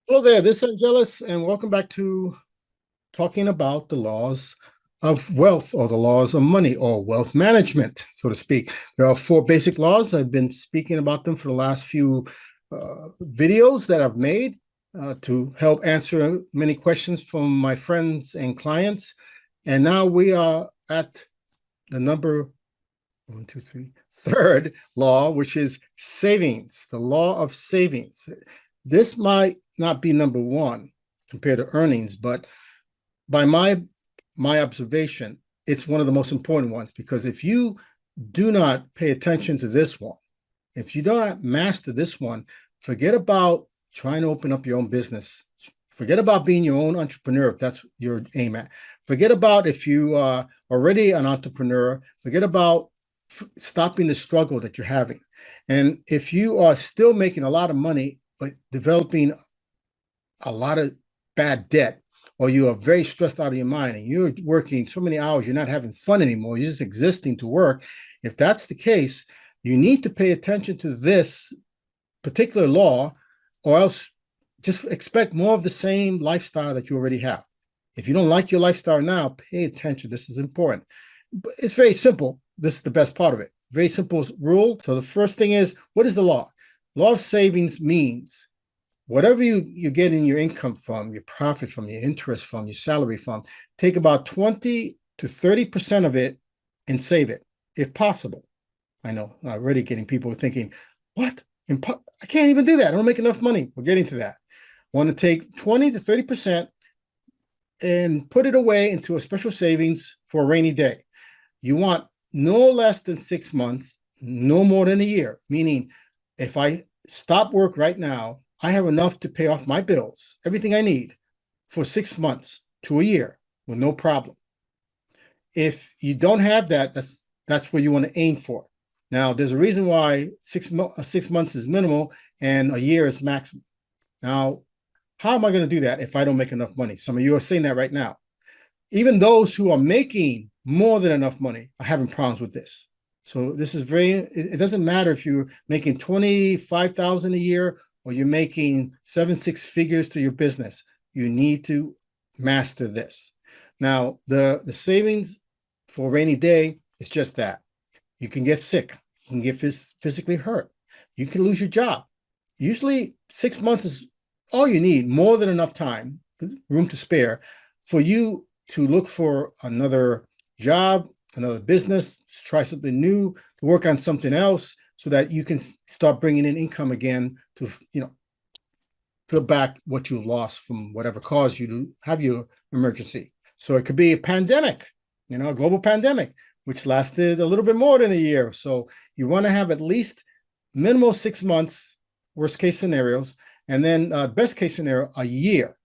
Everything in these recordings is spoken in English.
Hello there, this is Angelus, and welcome back to talking about the laws of wealth or the laws of money or wealth management, so to speak. There are four basic laws. I've been speaking about them for the last few videos that I've made to help answer many questions from my friends and clients. And now we are at the number one, two, three, third law, which is savings, the law of savings. This might not be number one compared to earnings, but by my observation, it's one of the most important ones, because if you do not pay attention to this one, if you do not master this one, forget about trying to open up your own business. Forget about being your own entrepreneur if that's your aim at. Forget about if you are already an entrepreneur. Forget about stopping the struggle that you're having. And if you are still making a lot of money, but developing a lot of bad debt, or you are very stressed out of your mind and you're working so many hours, you're not having fun anymore, you're just existing to work. If that's the case, you need to pay attention to this particular law, or else just expect more of the same lifestyle that you already have. If you don't like your lifestyle now, pay attention. This is important. But it's very simple. This is the best part of it. Very simple rule. So the first thing is, what is the law? Law of savings means whatever you're getting your income from, your profit from, your interest from, your salary from, take about 20 to 30% of it and save it, if possible. I know I'm already getting people thinking, what? I can't even do that. I don't make enough money. We're getting to that. Want to take 20 to 30% and put it away into a special savings for a rainy day. You want no less than 6 months, no more than a year, meaning if I stop work right now, I have enough to pay off my bills, everything I need for 6 months to a year with no problem. If you don't have that, that's what you want to aim for. Now, there's a reason why 6 months is minimal and a year is maximum. Now, how am I going to do that if I don't make enough money? Some of you are saying that right now. Even those who are making more than enough money are having problems with this. So this is it doesn't matter if you're making 25,000 a year or you're making 6 figures to your business. You need to master this. Now, the savings for a rainy day is just that. You can get sick. You can get physically hurt. You can lose your job. Usually 6 months is all you need, more than enough time, room to spare, for you to look for another job, another business, try something new, to work on something else, so that you can start bringing in income again to, fill back what you lost from whatever caused you to have your emergency. So it could be a pandemic, a global pandemic, which lasted a little bit more than a year. So you want to have at least minimal 6 months, worst case scenarios, and then best case scenario, a year.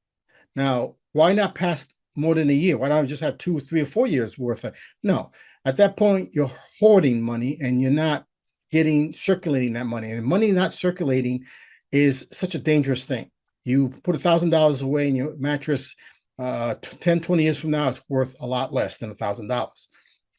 Now, why not past more than a year? Why don't I just have 2 or 3 or 4 years worth of? No, at that point, you're hoarding money and you're not circulating that money. And money not circulating is such a dangerous thing. You put $1,000 away in your mattress, 10, 20 years from now, it's worth a lot less than $1,000.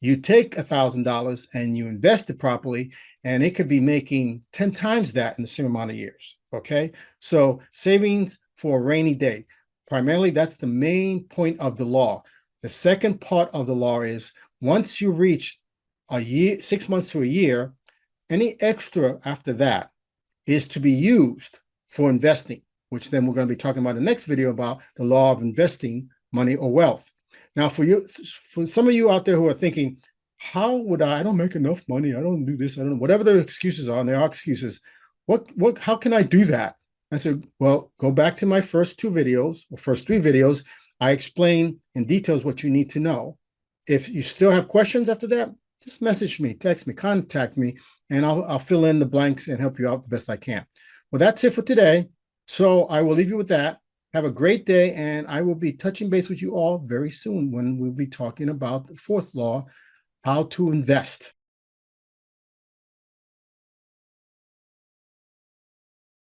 You take $1,000 and you invest it properly, and it could be making 10 times that in the same amount of years. Okay. So savings for a rainy day. Primarily, that's the main point of the law. The second part of the law is once you reach a year, 6 months to a year, any extra after that is to be used for investing, which then we're going to be talking about in the next video about the law of investing money or wealth. Now, for some of you out there who are thinking, how would I don't make enough money. I don't do this. I don't know, whatever the excuses are, and there are excuses. How can I do that? I said, well, go back to my first 2 videos or first 3 videos. I explain in details what you need to know. If you still have questions after that, just message me, text me, contact me, and I'll fill in the blanks and help you out the best I can. Well, that's it for today. So I will leave you with that. Have a great day, and I will be touching base with you all very soon when we'll be talking about the 4th law, how to invest.